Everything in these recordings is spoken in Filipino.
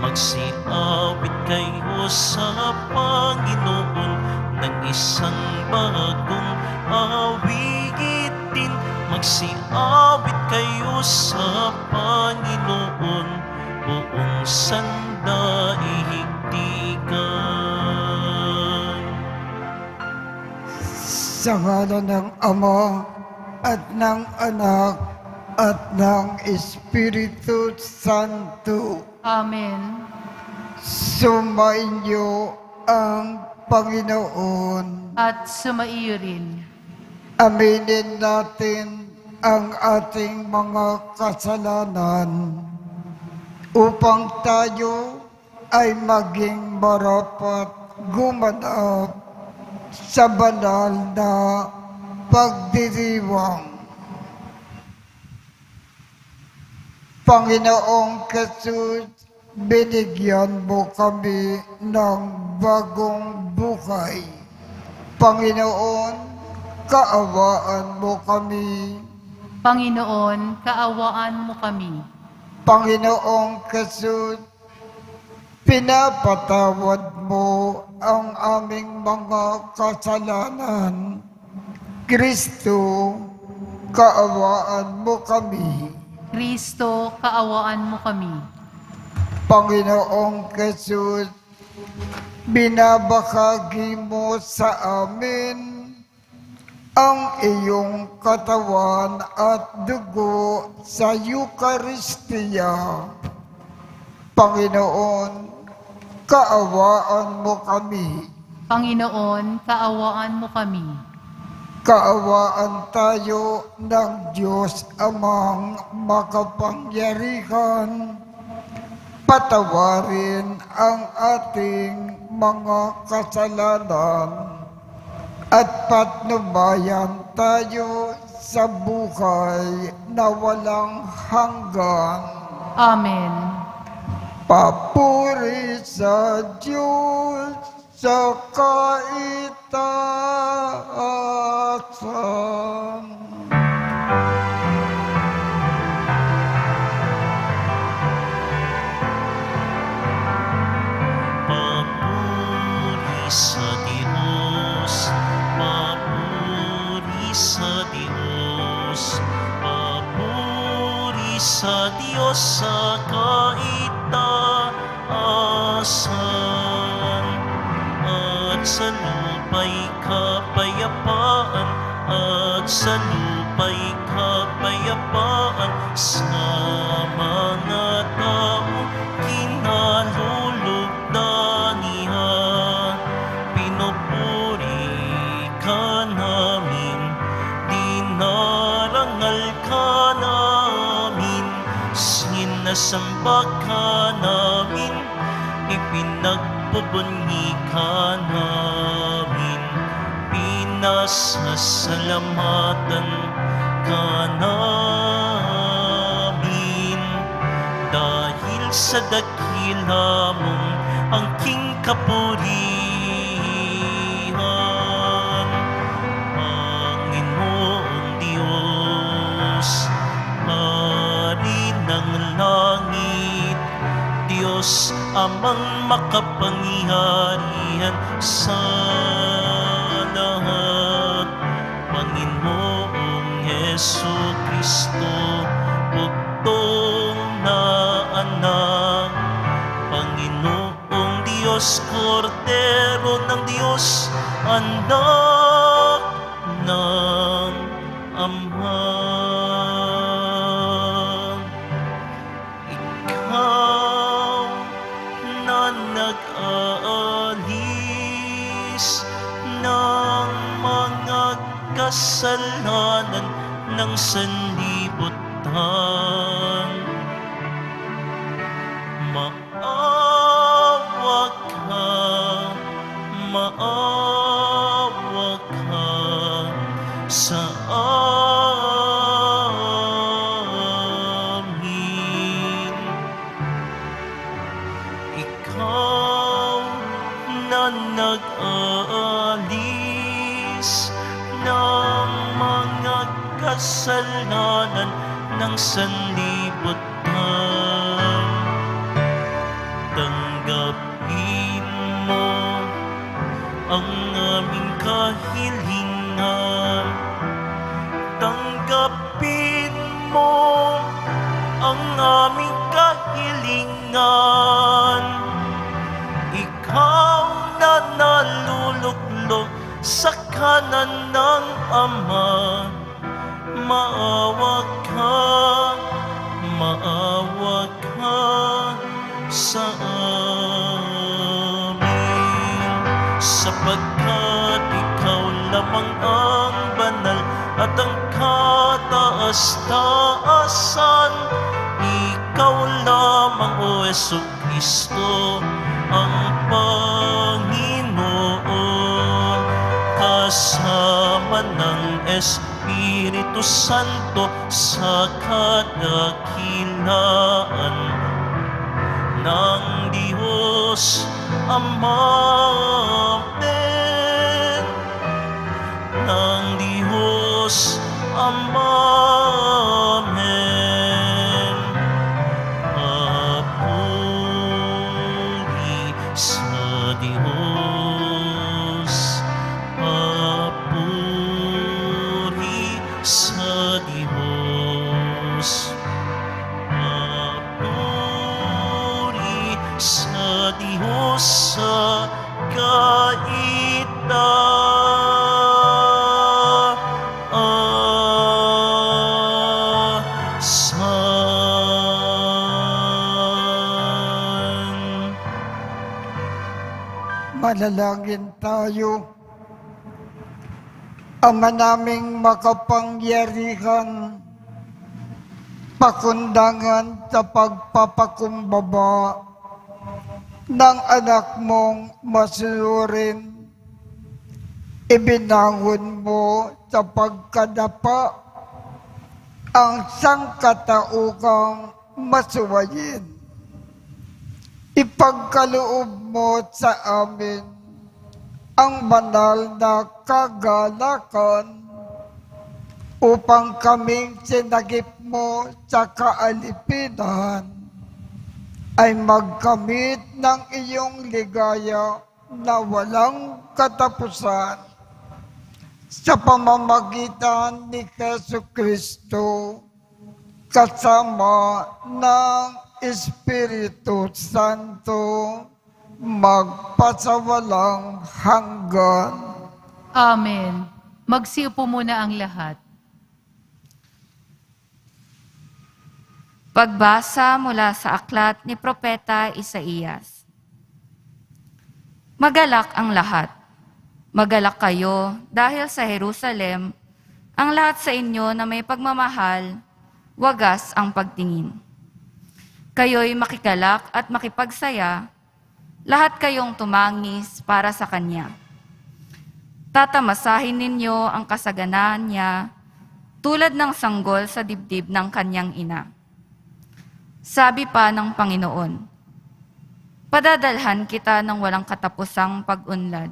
Magsiawit kayo sa Panginoon ng isang bagong awitin. Magsiawit kayo sa Panginoon, buong sandaigdigan. Sa ngalan ng Ama at ng Anak at ng Espiritu Santo. Amen. Sumainyo ang Panginoon. At sumaiyo rin. Aminin natin ang ating mga kasalanan upang tayo ay maging marapat gumanap sa banal na pagdiriwang. Panginoong Jesus, binigyan mo kami ng bagong buhay. Panginoon, kaawaan mo kami. Panginoon, kaawaan mo kami. Panginoong Jesus, pinapatawad mo ang aming mga kasalanan. Kristo, kaawaan mo kami. Kristo, kaawaan mo kami. Panginoong Jesus, binabahagi mo sa amin ang iyong katawan at dugo sa Eucharistia. Panginoon, kaawaan mo kami. Panginoon, kaawaan mo kami. Kaawaan tayo ng Diyos Amang makapangyarihan. Patawarin ang ating mga kasalanan at patnubayan tayo sa buhay na walang hanggan. Amen. Papuri sa Diyos sa kaitaasan. Papuri sa Diyos, papuri sa Diyos, papuri sa Diyos sa kaitaasan. At sa lupa'y kapayapaan, at sa lupa'y kapayapaan, sa mga taong kinalulugdanihan. Pinupuri ka namin, dinarangal ka namin, sinasamba ka namin, ipinagpupuni ka namin, pinasasalamatan ka namin. Dahil sa dakila mong angking kapurihan, Panginoong Diyos, Hari ng langit, Diyos Amang makapangyarihan sa lahat, Panginoong Jesucristo, bugtong na anak, Panginoong Diyos, Kordero ng Diyos, anak ng Ama. Ikaw na nag-aalis ng mga kasalanan ng sanlibutan. Maawa ka, maawa ka sa amin. Ikaw na nag-aalis ng mga kasalanan ng sanlibutan. ang aming kahilingan. Tanggapin mo ang aming kahilingan. Ikaw na naluluklok sa kanan ng Ama, maawa ka sa amin, sapagkat ikaw lamang ang banal at ang kataas-taasan. Ikaw lamang, O Jesucristo, ang Panginoon, kasama ng Espiritu Santo sa kadakilaan ng Diyos Ama. Amen. Ng Diyos Ama. Amen. Papuri sa Diyos. Papuri sa Diyos. Papuri sa Diyos sa kaitaasan. Manalangin tayo. Ama naming makapangyarihan, pakundangan sa pagpapakumbaba ng anak mong masunurin, ibinangon mo sa pagkadapa ang sangkataukang masuwayin. Ipagkaloob mo sa amin ang banal na kagalakan upang kaming sinagip mo sa kaalipinan ay magkamit ng iyong ligaya na walang katapusan sa pamamagitan ni Jesucristo kasama ng Espiritu Santo magpasawalang hanggan. Amen. Magsiupo muna ang lahat. Pagbasa mula sa aklat ni Propeta Isaías. Magalak ang lahat. Magalak kayo dahil sa Jerusalem, ang lahat sa inyo na may pagmamahal, wagas ang pagtingin. Kayo'y makigalak at makipagsaya, lahat kayong tumangis para sa Kanya. Tatamasahin ninyo ang kasaganaan niya tulad ng sanggol sa dibdib ng Kanyang ina. Sabi pa ng Panginoon, padadalhan kita ng walang katapusang pag-unlad.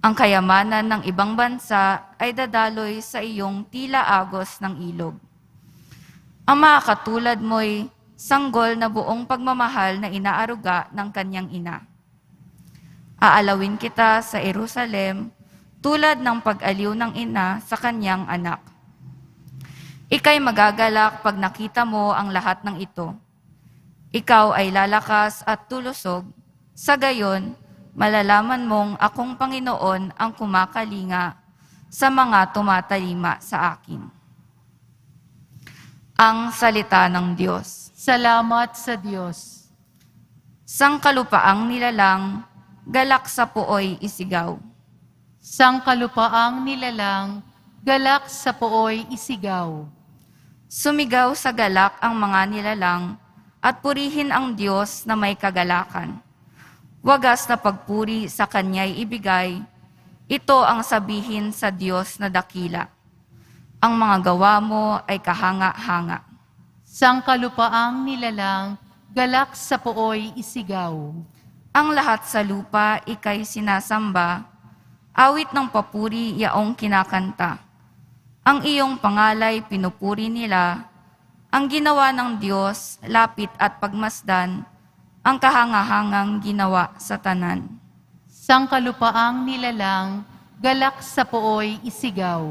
Ang kayamanan ng ibang bansa ay dadaloy sa iyong tila agos ng ilog. Ang mga katulad mo'y sanggol na buong pagmamahal na inaaruga ng kanyang ina. Aalawin kita sa Jerusalem tulad ng pag-aliw ng ina sa kanyang anak. Ika'y magagalak pag nakita mo ang lahat ng ito. Ikaw ay lalakas at tulusog, sa gayon, malalaman mong akong Panginoon ang kumakalinga sa mga tumatalima sa akin. Ang salita ng Diyos. Salamat sa Diyos. Sangkalupaang nilalang, galak sa puoy isigaw. Sangkalupaang nilalang, galak sa pooy isigaw. Sumigaw sa galak ang mga nilalang at purihin ang Diyos na may kagalakan. Wagas na pagpuri sa Kanya'y ibigay, ito ang sabihin sa Diyos na dakila. Ang mga gawa mo ay kahanga-hanga. Sangkalupaang nilalang, galak sa pooy isigaw. Ang lahat sa lupa ika'y sinasamba, awit ng papuri yaong kinakanta. Ang iyong pangalay pinupuri nila, ang ginawa ng Diyos, lapit at pagmasdan, ang kahangahangang ginawa sa tanan. Sangkalupaang nilalang, galak sa pooy isigaw.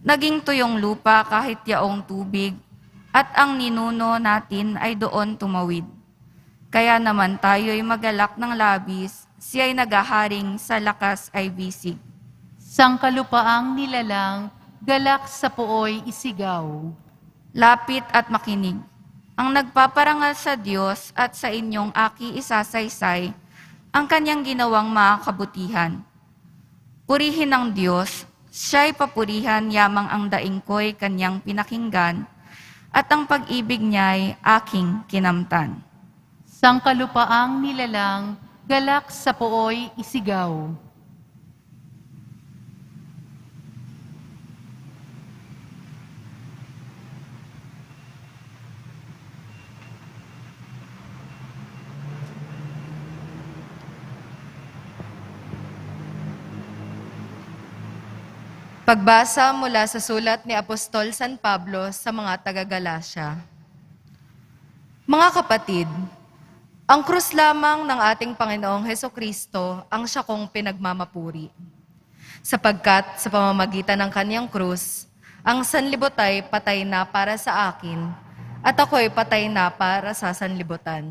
Naging tuyong lupa kahit yaong tubig, at ang ninuno natin ay doon tumawid. Kaya naman tayo'y magalak ng labis, siya'y nagaharing sa lakas ay bisig. Sangkalupaang nilalang, galak sa pooy isigaw. Lapit at makinig. Ang nagpaparangal sa Diyos at sa inyong aki isasaysay, ang kanyang ginawang mga kabutihan. Purihin ang Diyos, siya'y papurihan yamang ang daing ko'y kanyang pinakinggan, at ang pag-ibig niya'y aking kinamtan. Sangkalupaang nilalang, galak sa pooy isigaw. Pagbasa mula sa sulat ni Apostol San Pablo sa mga taga-Galasya. Mga kapatid, ang krus lamang ng ating Panginoong Hesukristo ang siya kong pinagmamapuri. Sapagkat sa pamamagitan ng kanyang krus, ang sanlibutan patay na para sa akin, at ako'y patay na para sa sanlibutan.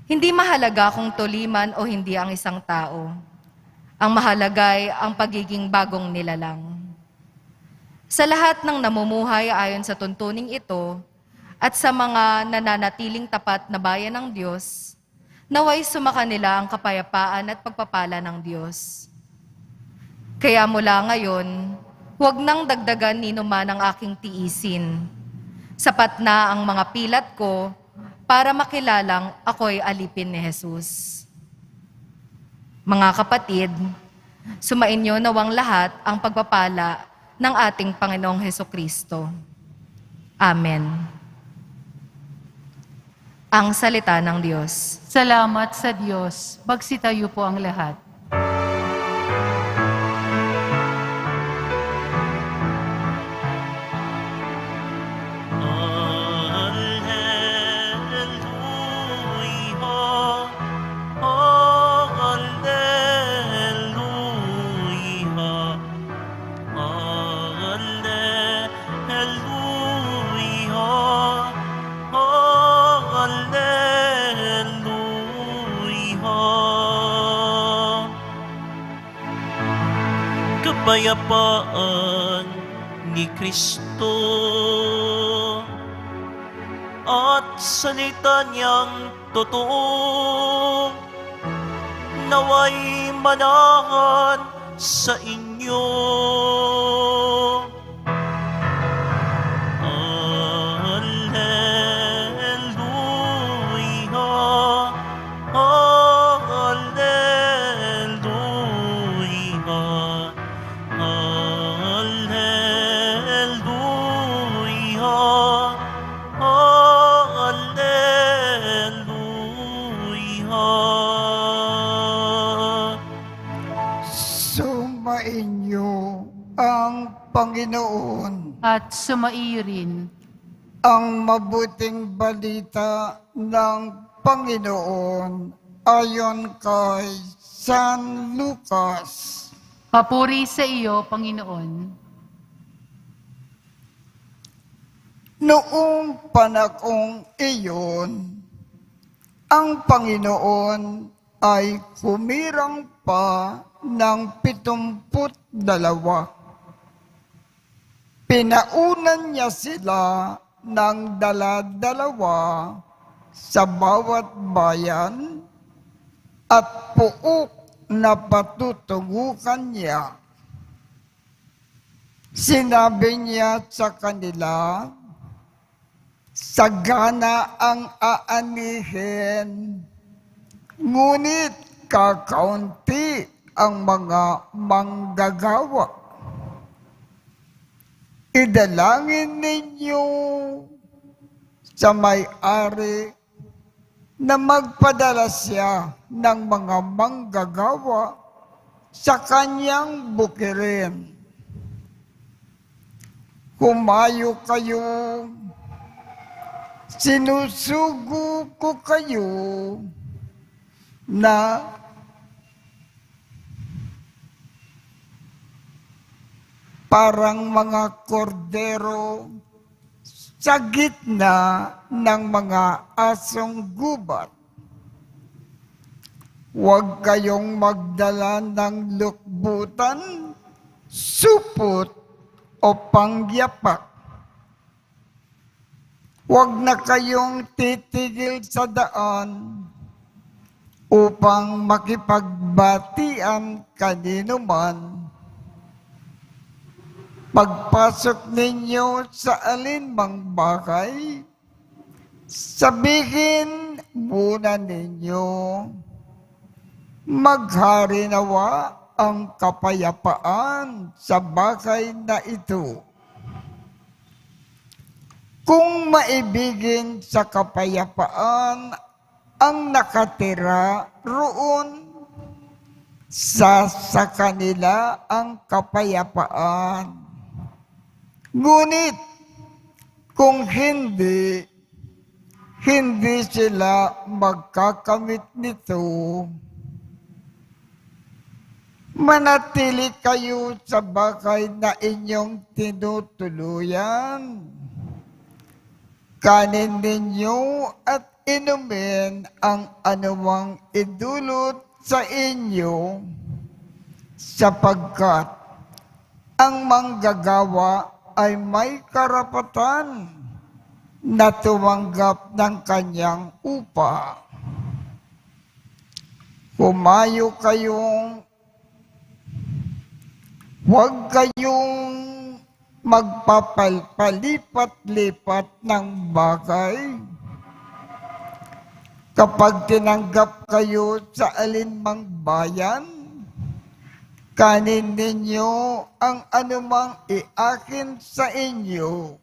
Hindi mahalaga kung tuliman o hindi ang isang tao. Ang mahalagay ang pagiging bagong nilalang. Sa lahat ng namumuhay ayon sa tuntuning ito at sa mga nananatiling tapat na bayan ng Diyos, naway sumakanila ang kapayapaan at pagpapala ng Diyos. Kaya mula ngayon, huwag nang dagdagan ni numan ang aking tiisin. Sapat na ang mga pilat ko para makilalang ako'y alipin ni Jesus. Mga kapatid, sumainyo nawang lahat ang pagpapala ng ating Panginoong Hesukristo. Amen. Ang salita ng Diyos. Salamat sa Diyos. Magsitayo po ang lahat. Kapayapaan ni Kristo at salita niyang totoo naway manahan sa inyo. Sumainyo ang Panginoon. At sumaiyo rin. Ang mabuting balita ng Panginoon ayon kay San Lucas. Papuri sa iyo, Panginoon. Noong panahong iyon, ang Panginoon ay humirang pa ng 72. Pinaunan niya sila ng dala-dalawa sa bawat bayan at puok na patutungukan niya. Sinabi niya sa kanila, sagana ang aanihin, ngunit kakaunti ang mga manggagawa. Idalangin ninyo sa may-ari na magpadala siya ng mga manggagawa sa kanyang bukirin. Humayo kayo, sinusugo ko kayo na parang mga kordero sa gitna ng mga asong gubat. Huwag kayong magdala ng lukbutan, supot o pangyapak. Huwag na kayong titigil sa daan upang makipagbatian kanino man. Pagpasok ninyo sa alinmang bahay, sabihin muna ninyo, maghari nawa ang kapayapaan sa bahay na ito. Kung maibigin sa kapayapaan ang nakatira roon, sa kanila ang kapayapaan. Ngunit kung hindi sila magkakamit nito. Manatili kayo sa bahay na inyong tinutuluyan. Kanin ninyo at inumin ang anumang idulot sa inyo, sapagkat ang manggagawa ay may karapatan na tumanggap ng kanyang upa. Huwag kayong magpapalipat-lipat ng bagay. Kapag tinanggap kayo sa alinmang bayan, kanin ninyo ang anumang iakin sa inyo.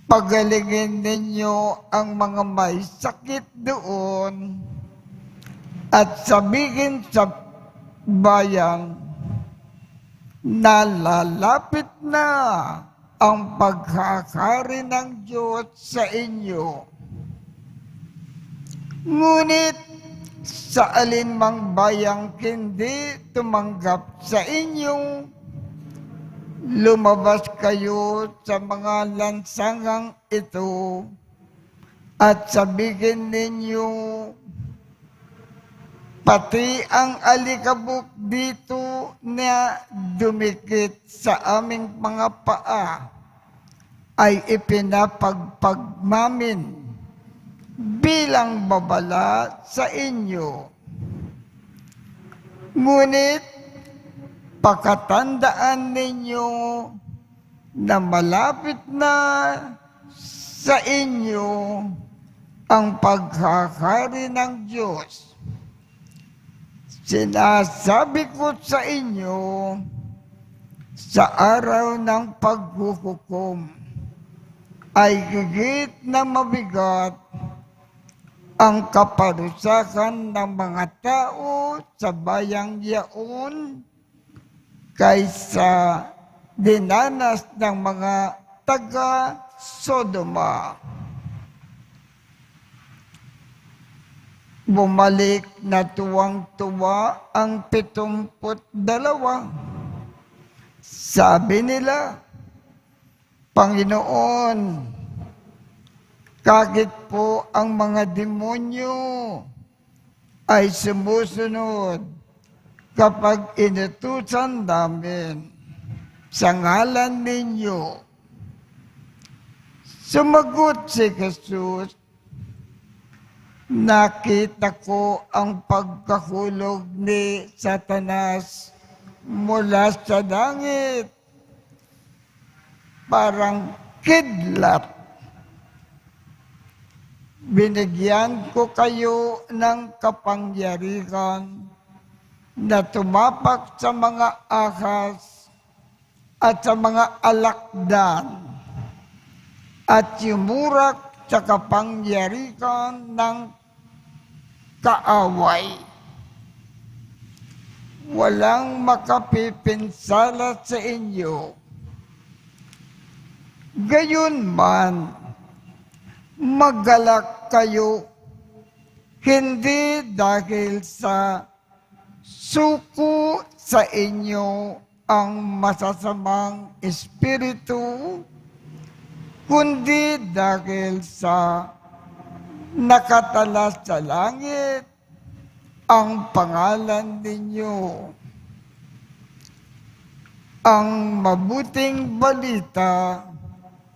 Pagalingin ninyo ang mga may sakit doon at sabihin sa bayan, nalalapit na ang paghahari ng Diyos sa inyo. Ngunit sa alinmang bayang hindi tumanggap sa inyo, lumabas kayo sa mga lansangang ito at sabihin ninyo, pati ang alikabok dito na dumikit sa aming mga paa ay ipinapagpagmamin bilang babala sa inyo. Ngunit pakatandaan ninyo na malapit na sa inyo ang paghahari ng Diyos. Sinasabi ko sa inyo, sa araw ng paghuhukom ay higit na mabigat ang kaparusahan ng mga tao sa bayang yaon kaysa dinanas ng mga taga-Sodoma. Bumalik na tuwang-tuwa ang 72. Sabi nila, Panginoon, kahit po ang mga demonyo ay sumusunod kapag inutusan namin sa ngalan ninyo. Sumagot si Jesus, nakita ko ang pagkahulog ni Satanas mula sa langit. Parang kidlat. Binigyan ko kayo ng kapangyarihan na tumapak sa mga ahas at sa mga alakdan at yumurak sa kapangyarihan ng kaaway. Walang makapipinsala sa inyo. Gayunman, magalak kayo, hindi dahil sa suko sa inyo ang masasamang espiritu, kundi dahil sa nakatalas sa langit ang pangalan ninyo. Ang mabuting balita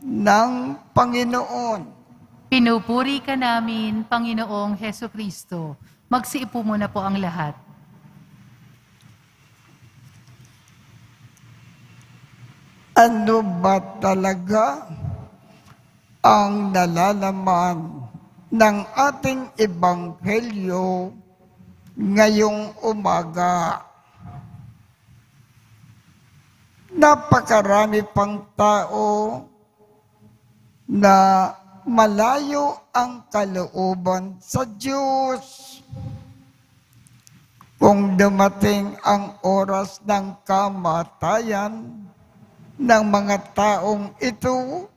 ng Panginoon. Pinupuri ka namin, Panginoong Heso Kristo. Magsiupo muna po ang lahat. Ano ba talaga ang nalalaman ng ating ebanghelyo ngayong umaga? Napakarami pang tao na malayo ang kalooban sa Diyos. Kung dumating ang oras ng kamatayan ng mga taong ito,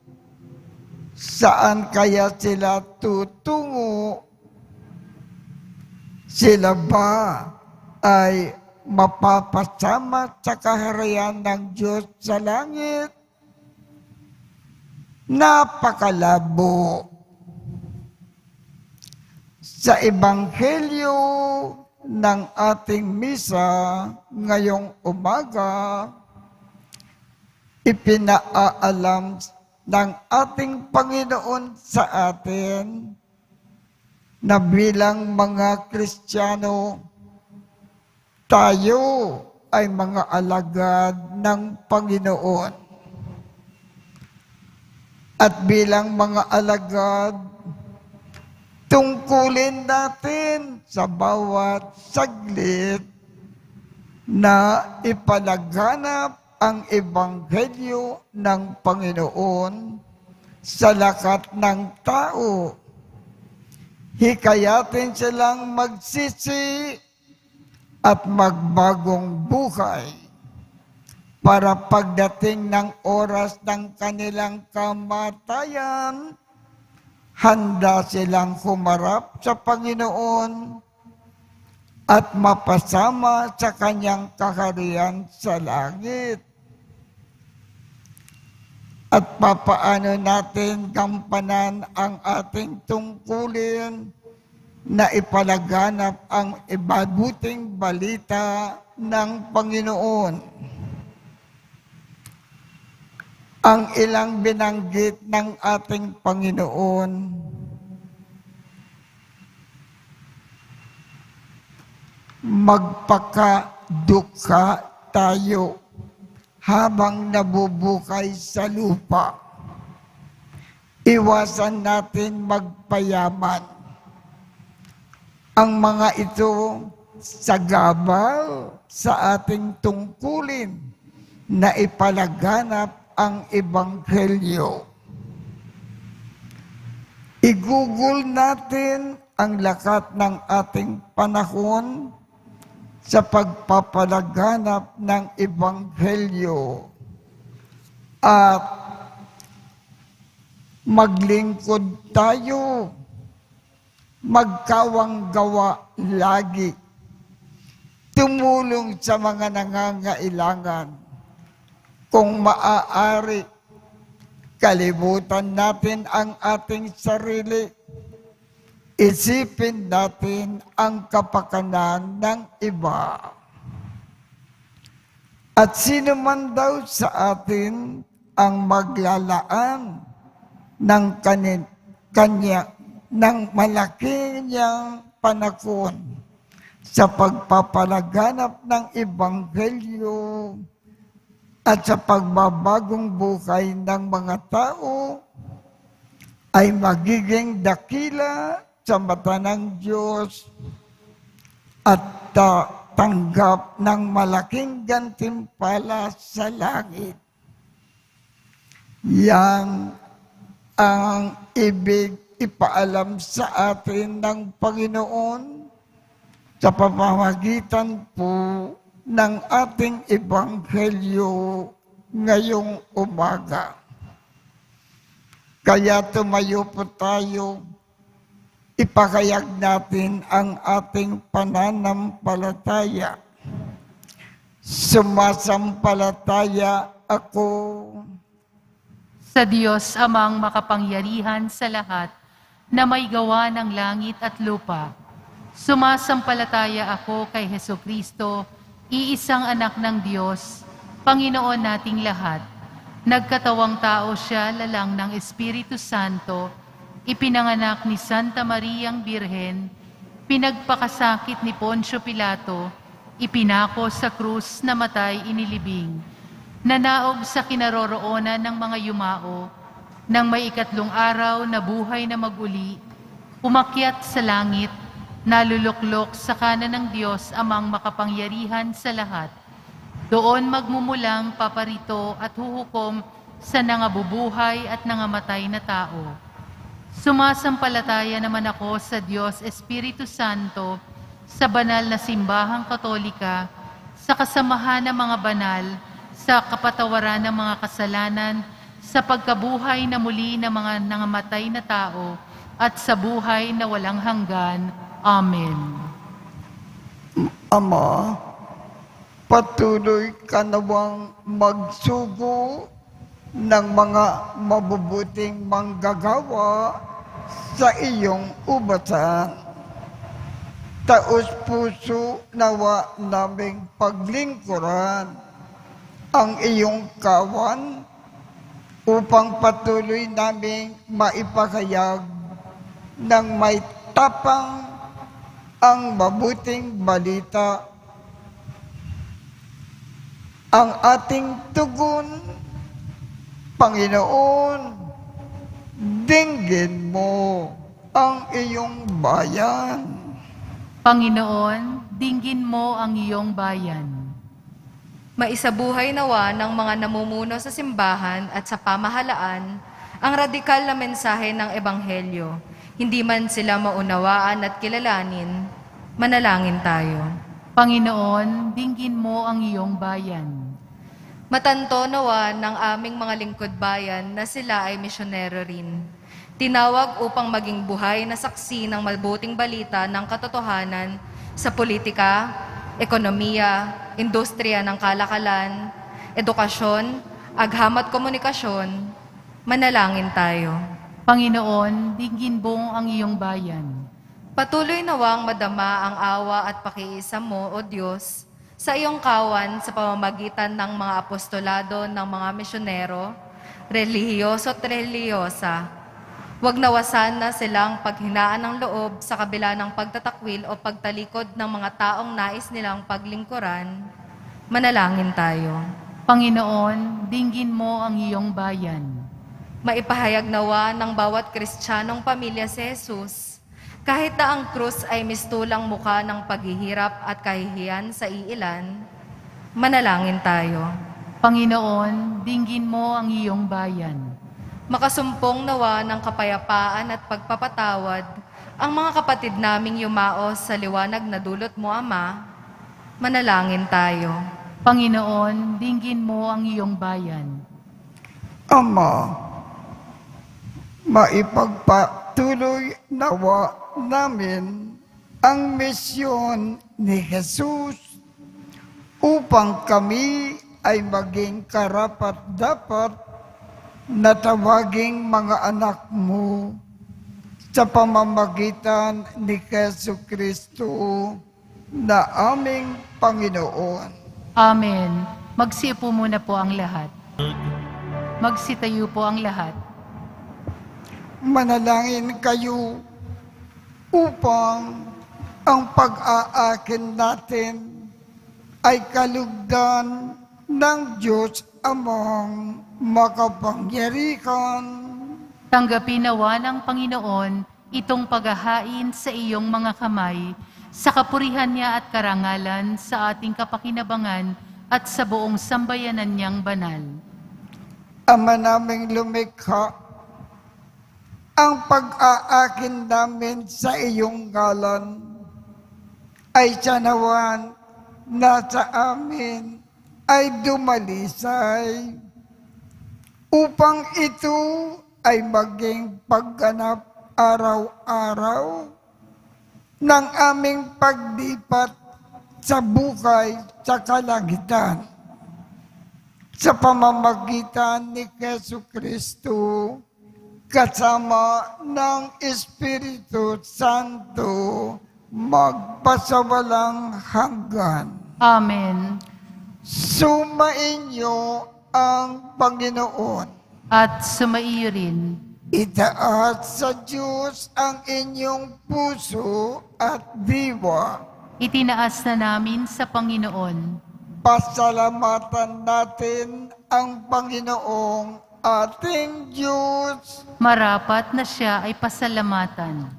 saan kaya sila tutungo? Sila ba ay mapapasama sa kaharian ng Diyos sa langit? Napakalabo. Sa Ebanghelyo ng ating misa ngayong umaga, ipinaalam ng ating Panginoon sa atin na bilang mga Kristiyano, tayo ay mga alagad ng Panginoon. At bilang mga alagad, tungkulin natin sa bawat saglit na ipalaganap ang ebanghelyo ng Panginoon sa lakat ng tao. Hikayatin silang magsisi at magbagong buhay para pagdating ng oras ng kanilang kamatayan, handa silang humarap sa Panginoon at mapasama sa kanyang kaharian sa langit. At papaano natin gampanan ang ating tungkulin na ipalaganap ang mabuting balita ng Panginoon. Ang ilang binanggit ng ating Panginoon, magpakadukha tayo habang nabubukay sa lupa. Iwasan natin magpayaman. Ang mga ito sagabal sa ating tungkulin na ipalaganap ang ebanghelyo. Igugol natin ang lakat ng ating panahon sa pagpapalaganap ng ebanghelyo at maglingkod tayo, magkawang gawa lagi, tumulong sa mga nangangailangan. Kung maaari, kalimutan natin ang ating sarili. Isipin natin ang kapakanan ng iba. At sino man daw sa atin ang maglalaan ng ng malaki niyang panahon sa pagpapalaganap ng ebanghelyo at sa pagbabagong buhay ng mga tao, ay magiging dakila sa mata ng Diyos at tanggap ng malaking gantimpala sa langit. Yan ang ibig ipaalam sa atin ng Panginoon sa pamamagitan po ng ating ebanghelyo ngayong umaga. Kaya tumayo po tayo, ipakayag natin ang ating pananampalataya. Sumasampalataya ako Sa Diyos amang makapangyarihan sa lahat, na may gawa ng langit at lupa. Sumasampalataya ako kay Hesukristo, iisang anak ng Diyos, Panginoon nating lahat. Nagkatawang tao siya lalang ng Espiritu Santo, ipinanganak ni Santa Mariang Birhen, pinagpakasakit ni Poncio Pilato, ipinako sa krus, namatay, inilibing, nanaog sa kinaroroonan ng mga yumao, nang may ikatlong araw na buhay na maguli, umakyat sa langit, naluluklok sa kanan ng Diyos amang makapangyarihan sa lahat. Doon magmumulang paparito at huhukom sa nangabubuhay at nangamatay na tao. Sumasampalataya naman ako sa Diyos Espiritu Santo, sa banal na simbahang katolika, sa kasamahan ng mga banal, sa kapatawaran ng mga kasalanan, sa pagkabuhay na muli ng mga nangamatay na tao, at sa buhay na walang hanggan. Amen. Ama, patuloy ka nawang magsugo ng mga mabubuting manggagawa sa iyong ubatan. Taos puso nawa naming paglingkuran ang iyong kawan upang patuloy naming maipahayag ng may tapang ang mabuting balita. Ang ating tugon, Panginoon, dinggin mo ang iyong bayan. Panginoon, dinggin mo ang iyong bayan. Maisabuhay nawa ng mga namumuno sa simbahan at sa pamahalaan ang radikal na mensahe ng Ebanghelyo. Hindi man sila maunawaan at kilalanin, manalangin tayo. Panginoon, dinggin mo ang iyong bayan. Matanto nawa ng aming mga lingkod bayan na sila ay misyonero rin. Tinawag upang maging buhay na saksi ng mabuting balita ng katotohanan sa politika, ekonomiya, industriya ng kalakalan, edukasyon, agham at komunikasyon. Manalangin tayo. Panginoon, dinggin mo ang iyong bayan. Patuloy nawang madama ang awa at pakiisa mo, O Diyos, sa iyong kawan sa pamamagitan ng mga apostolado ng mga misyonero, relihiyoso at relihiyosa. Huwag nawasan na silang paghinaan ng loob sa kabila ng pagtatakwil o pagtalikod ng mga taong nais nilang paglingkuran. Manalangin tayo. Panginoon, dinggin mo ang iyong bayan. Maipahayag nawa ng bawat Kristiyanong pamilya si Jesus, kahit na ang krus ay mistulang muka ng paghihirap at kahihiyan sa iilan, manalangin tayo. Panginoon, dinggin mo ang iyong bayan. Makasumpong nawa ng kapayapaan at pagpapatawad ang mga kapatid naming yumao sa liwanag na dulot mo, Ama. Manalangin tayo. Panginoon, dinggin mo ang iyong bayan. Ama, maipagpatuloy nawa namin ang misyon ni Jesus upang kami ay maging karapat-dapat na tawaging mga anak mo sa pamamagitan ni Jesucristo na aming Panginoon. Amen. Magsiupo muna po ang lahat. Magsitayo po ang lahat. Manalangin kayo upang ang pag-aakin natin ay kalugdan ng Diyos amang makapangyarihan. Tanggapin nawa ng Panginoon itong paghahain sa iyong mga kamay, sa kapurihan niya at karangalan sa ating kapakinabangan at sa buong sambayanan niyang banal. Ama naming lumikha, ang pag-aakin namin sa iyong ngalan ay sanawan na sa amin ay dumalisay upang ito ay maging pagganap araw-araw ng aming paglipat sa buhay sa kalangitan. Sa pamamagitan ni Yesu Kristo, kasama ng Espiritu Santo, magpasawalang hanggan. Amen. Sumainyo ang Panginoon. At sumaiyo rin. Itaas sa Diyos ang inyong puso at diwa. Itinaas na namin sa Panginoon. Pasalamatan natin ang Panginoong ating Diyos. Marapat na siya ay pasalamatan.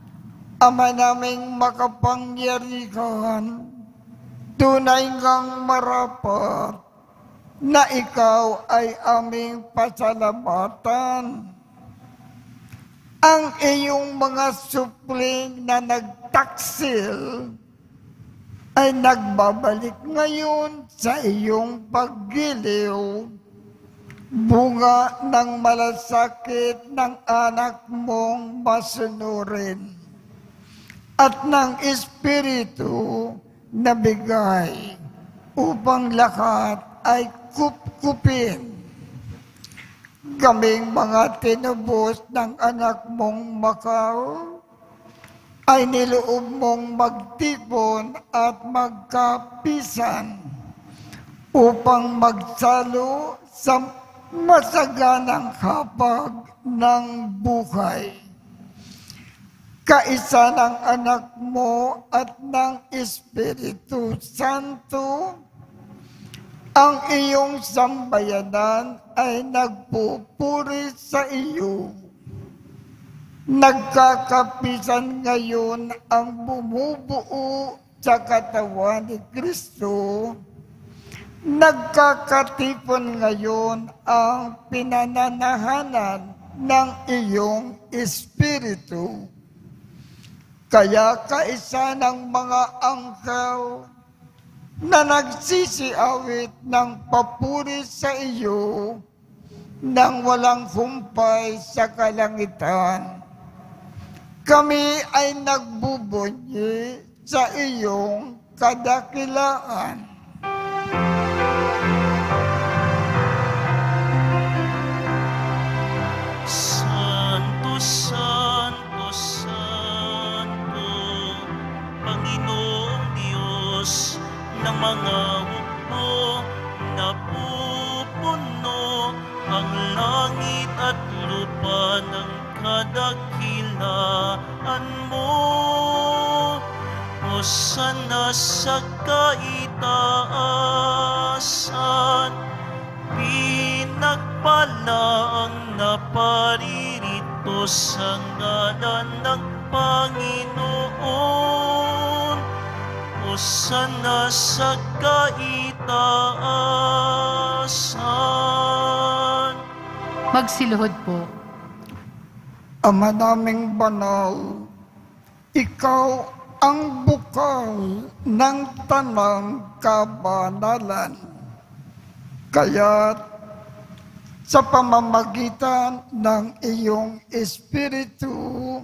Ama naming makapangyarihan, tunay ngang marapat na ikaw ay aming pasalamatan. Ang iyong mga supling na nagtaksil ay nagbabalik ngayon sa iyong paggiliw, bunga ng malasakit ng anak mong masunurin at ng Espiritu na bigay upang lahat ay kupkupin. Kaming mga tinubos ng anak mong Macau ay niloob mong magtipon at magkapisan upang magsalo sa masaganang hapag ng buhay. Kaisa ng anak mo at ng Espiritu Santo, ang iyong sambayanan ay nagpupuri sa iyo. Nagkakapisan ngayon ang bumubuo sa katawan ni Kristo. Nagkakatipon ngayon ang pinananahanan ng iyong Espiritu. Kaya kaisa ng mga angkaw na nagsisiawit ng papuri sa iyo nang walang humpay sa kalangitan, kami ay nagbubunyi sa iyong kadakilaan. Santo, Santo, Santo, Panginoong Diyos ng mga hukbo, napupuno ang langit at lupa ng kadakilaan mo. Hosana sa kaitaasan, pinagpala ang naparirito sa ngalan ng Panginoon. Hosana sa kaitaasan. Magsiluhod po. Ama naming banal, ikaw ang bukal ng tanang kabanalan. Kaya't sa pamamagitan ng iyong Espiritu,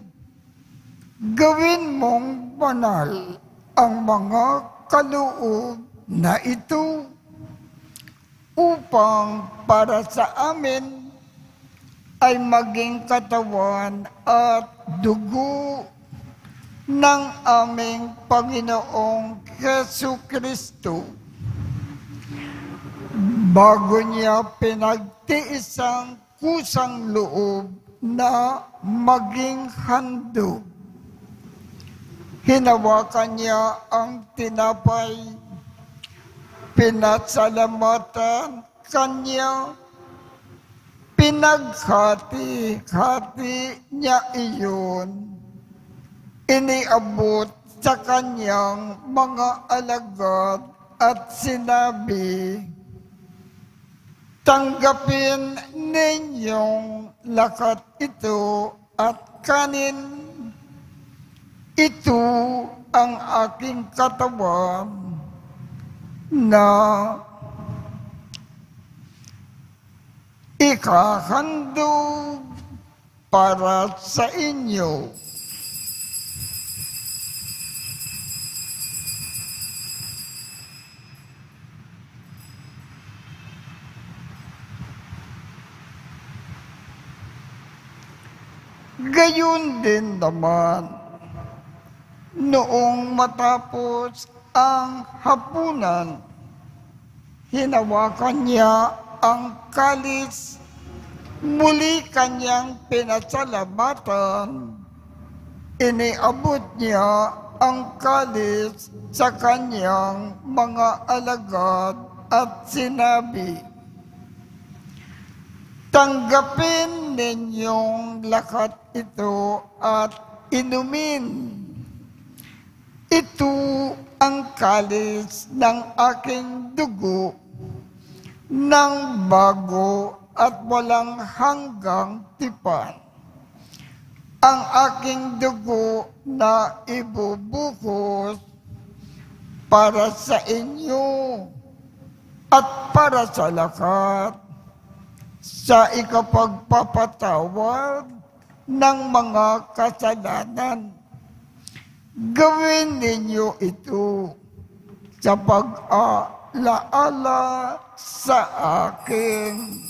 gawin mong banal ang mga kaloob na ito upang para sa amin ay maging katawan at dugo ng aming Panginoong Jesucristo. Bago niya pinagtiis ang kusang loob na maging handog, hinawakan niya ang tinapay, pinasalamatan kanya, pinaghati-hati niya iyon, iniabot sa kanyang mga alagad at sinabi, tanggapin ninyong lakat ito at kanin. Ito ang aking katawan na ikahandog para sa inyo. Gayon din naman, noong matapos ang hapunan, hinawakan niya ang kalis, muli kanyang pinasalamatan, iniabot niya ang kalis sa kanyang mga alagad at sinabi, "Tanggapin ninyong lahat ito at inumin. Ito ang kalis ng aking dugo ng bago at walang hanggang tipan. Ang aking dugo na ibubuhos para sa inyo at para sa lahat sa ikapagpapatawad ng mga kasalanan. Gawin ninyo ito sa pag-alaala sa akin."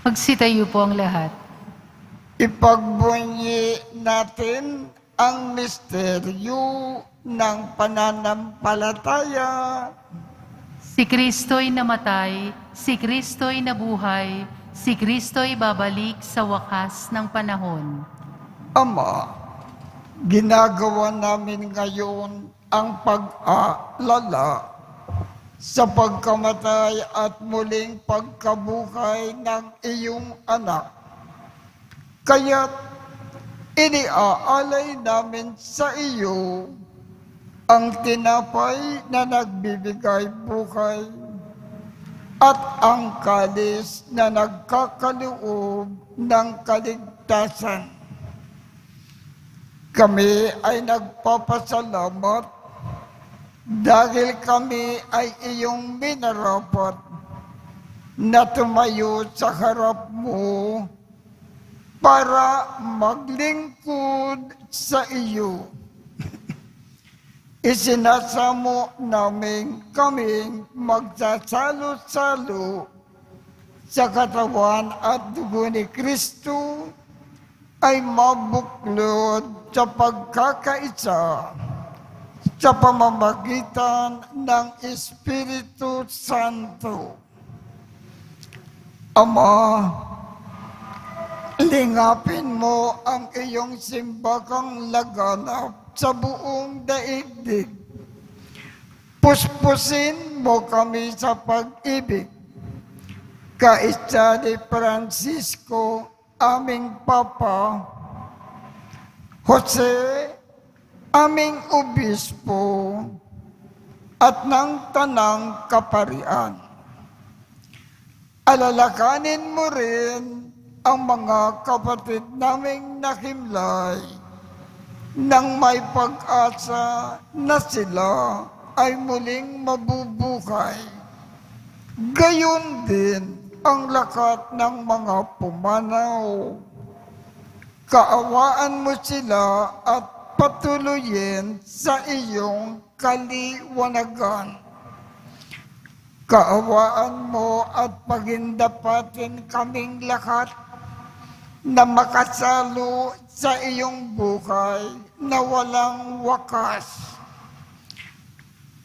Magsitayo po ang lahat. Ipagbunyi natin ang misteryo ng pananampalataya. Si Kristo'y namatay, si Kristo'y nabuhay, si Kristo'y babalik sa wakas ng panahon. Ama, ginagawa namin ngayon ang pag-aalala sa pagkamatay at muling pagkabuhay ng iyong anak. Kaya't iniaalay namin sa iyo ang tinapay na nagbibigay buhay at ang kalis na nagkakaloob ng kaligtasan. Kami ay nagpapasalamat dahil kami ay iyong minarapat na tumayo sa harap mo para maglingkod sa iyo. Isinasamo namin kaming magsasalo-salo sa katawan at dugo ni Kristo ay mabuklod sa pagkakaisa sa pamamagitan ng Espiritu Santo. Ama, lingapin mo ang iyong simbakang laganap sa buong daigdig. Puspusin mo kami sa pag-ibig. Kaisa ni Francisco, aming Papa, Jose, aming Obispo, at ng Tanang Kaparian. Alalakanin mo rin ang mga kapatid naming nakimlay nang may pag-asa na sila ay muling mabubuhay. Gayon din ang lakat ng mga pumanaw. Kaawaan mo sila at patuloyin sa iyong kaliwanagan. Kaawaan mo at pagindapatin kaming lahat na makasalo sa iyong buhay na walang wakas.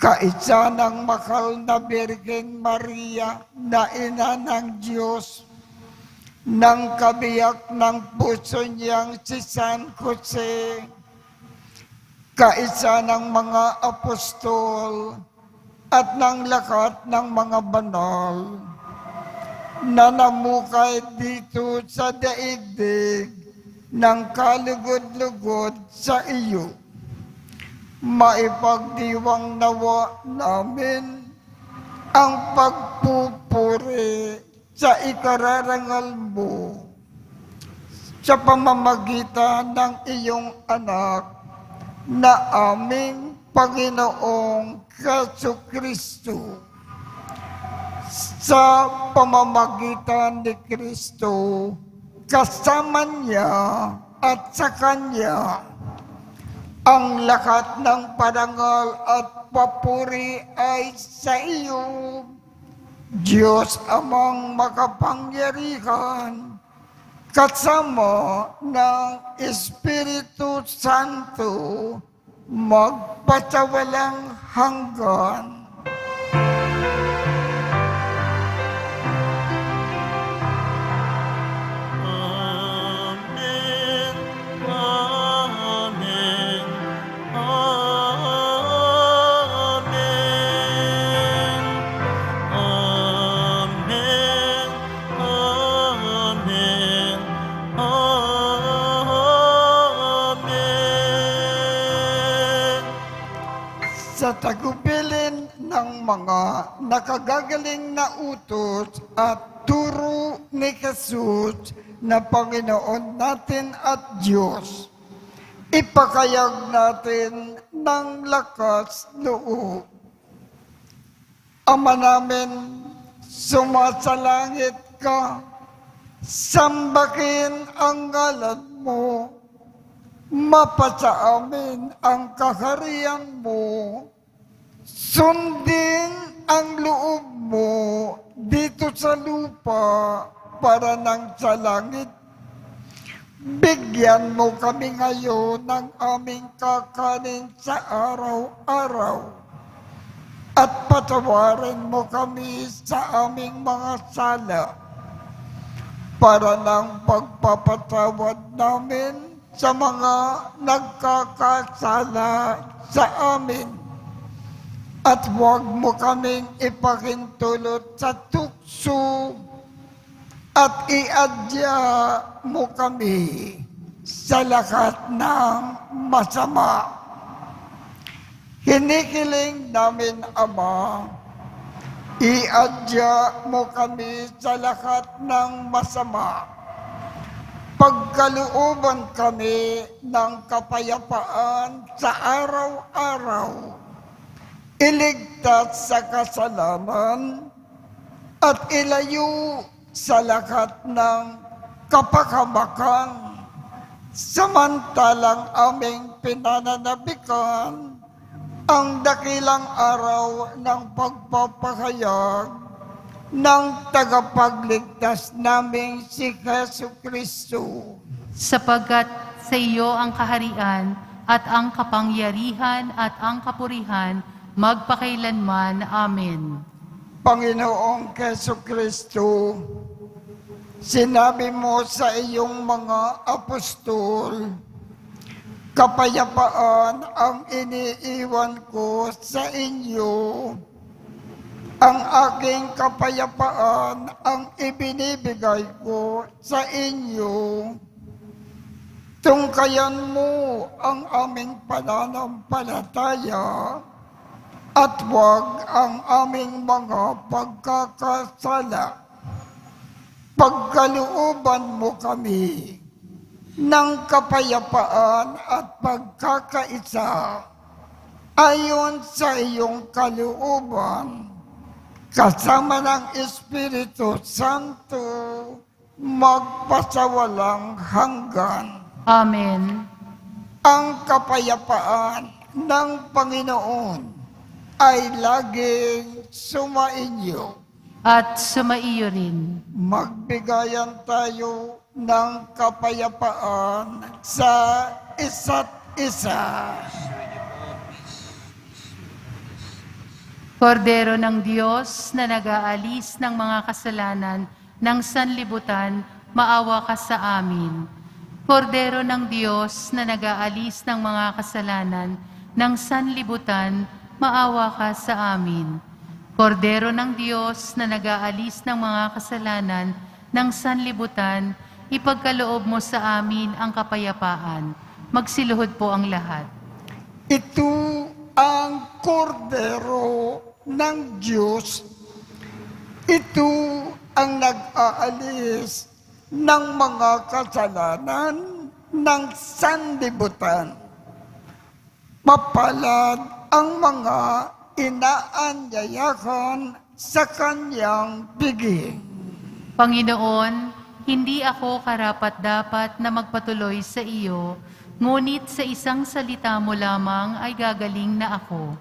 Kaisa ng mahal na Birhen Maria na ina ng Diyos, ng kabiyak ng puso niyang si San Jose, kaisa ng mga apostol at ng lahat ng mga banal na namukay dito sa daigdig ng kalugod-lugod sa iyo. Maipagdiwang nawa namin ang pagpupuri sa ikararangal mo sa pamamagitan ng iyong anak na aming Panginoong Jesucristo. Sa pamamagitan ni Kristo, kasama niya at sa Kanya, Ang lahat ng parangal at papuri ay sa iyo, Diyos amang makapangyarihan, kasama ng Espiritu Santo, magpasawalang hanggan. Amen. Amen. Amen. Amen. Amen. Sa tagubilin ng mga nakagagaling na utos at turo ni Jesus na Panginoon natin at Diyos, ipakayag natin ng lakas loob. Ama namin, sumasalangit ka, sambahin ang ngalan mo, mapasa amin ang kaharian mo, sundin ang loob mo dito sa lupa para nang sa langit. Bigyan mo kami ngayon ng aming kakanin sa araw-araw at patawarin mo kami sa aming mga sala para ng pagpapatawad namin sa mga nagkakasala sa amin. At huwag mo kaming ipakintulot sa tukso at iadya mo kami sa lahat ng masama. Hinihiling namin, Ama, iadya mo kami sa lahat ng masama. Pagkalooban kami ng kapayapaan sa araw-araw, iligtas sa kasalanan at ilayo sa lahat ng kapakamakan, samantalang aming pinananabikan ang dakilang araw ng pagpapahayag ng tagapagligtas naming si Jesucristo. Sapagkat sa iyo ang kaharian at ang kapangyarihan at ang kapurihan magpakailanman. Amen. Panginoong Jesucristo, sinabi mo sa iyong mga apostol, kapayapaan ang iniiwan ko sa inyo. Ang aking kapayapaan ang ibinibigay ko sa inyo. Tungkayan mo ang aming pananampalataya at huwag ang aming mga pagkakasala. Pagkalooban mo kami ng kapayapaan at pagkakaisa ayon sa iyong kalooban, kasama ng Espiritu Santo, magpasawalang hanggan. Amen. Ang kapayapaan ng Panginoon ay laging sumainyo. At sumaiyo rin. Magbigayan tayo ng kapayapaan sa isa't isa. Kordero ng Diyos na nag-aalis ng mga kasalanan ng sanlibutan, maawa ka sa amin. Kordero ng Diyos na nag-aalis ng mga kasalanan ng sanlibutan, maawa ka sa amin. Kordero ng Diyos na nag-aalis ng mga kasalanan ng sanlibutan, ipagkaloob mo sa amin ang kapayapaan. Magsiluhod po ang lahat. Ito ang kordero ng Diyos. Ito ang nag-aalis ng mga kasalanan ng sanlibutan. Mapalad ang mga inaanyayahan sa kanyang biging. Panginoon, hindi ako karapat-dapat na magpatuloy sa iyo, ngunit sa isang salita mo lamang ay gagaling na ako.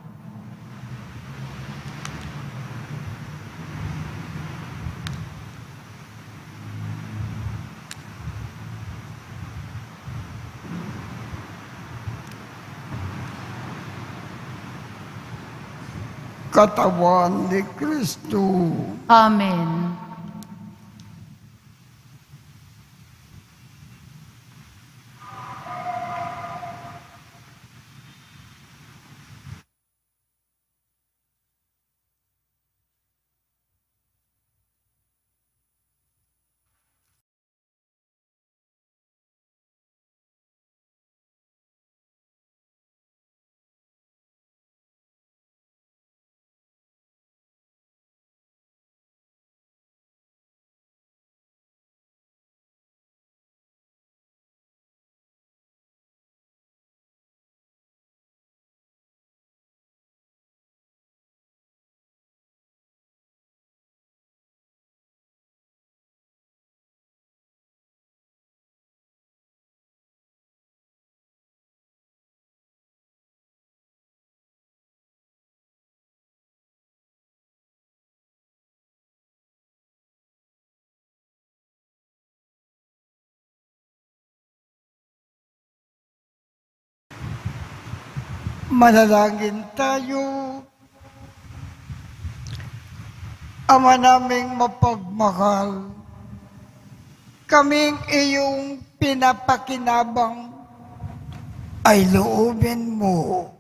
Katawan ni Kristo. Amen. Manalangin tayo. Ama naming mapagmahal, kaming iyong pinapakinabang ay loobin mo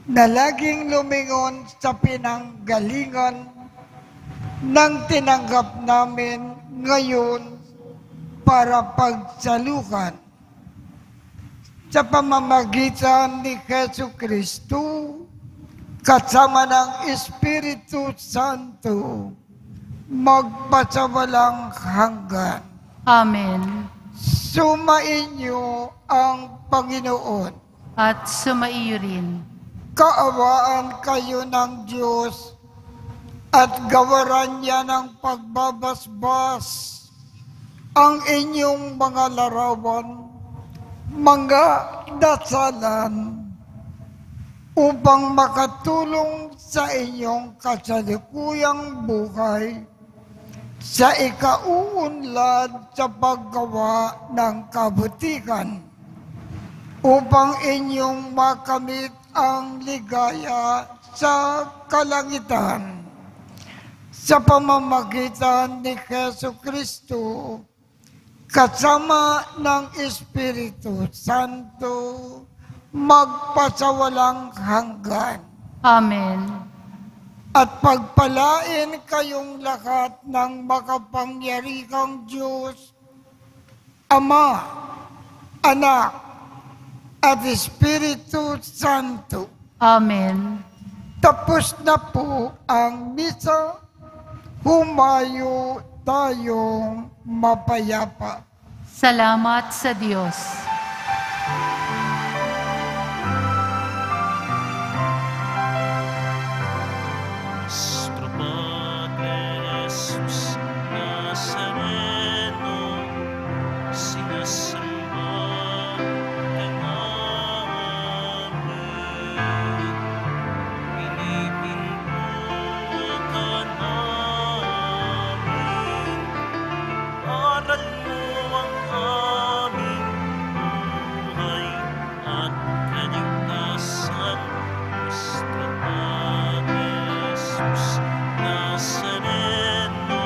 na laging lumingon sa pinanggalingan ng tinanggap namin ngayon para pagsalukan sa pamamagitan ni Jesu Kristo kasama ng Espiritu Santo magpasawalang hanggan. Amen. Sumainyo ang Panginoon. At sumaiyo rin. Kaawaan kayo ng Diyos at gawaran niya ng pagbabasbas ang inyong mga larawan, mga dasalan, upang makatulong sa inyong kasalukuyang buhay sa ikauunlad sa paggawa ng kabutikan, upang inyong makamit ang ligaya sa kalangitan sa pamamagitan ni Jesu Kristo kasama ng Espiritu Santo magpasawalang hanggan. Amen. At pagpalain kayong lahat ng makapangyarihang Diyos, Ama, Anak, at Espiritu Santo. Amen. Tapos na po ang misa. Humayo tayong mapayapa. Salamat sa Diyos. Nuestro Padre Jesus Nazareno, sinasamba ka namin. Pinipinto ka namin. Aral mo ang aming buhay at kaligtasan. Nuestro Padre Jesus Nazareno,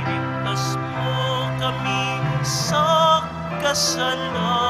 iligtas mo kami sa kasalanan.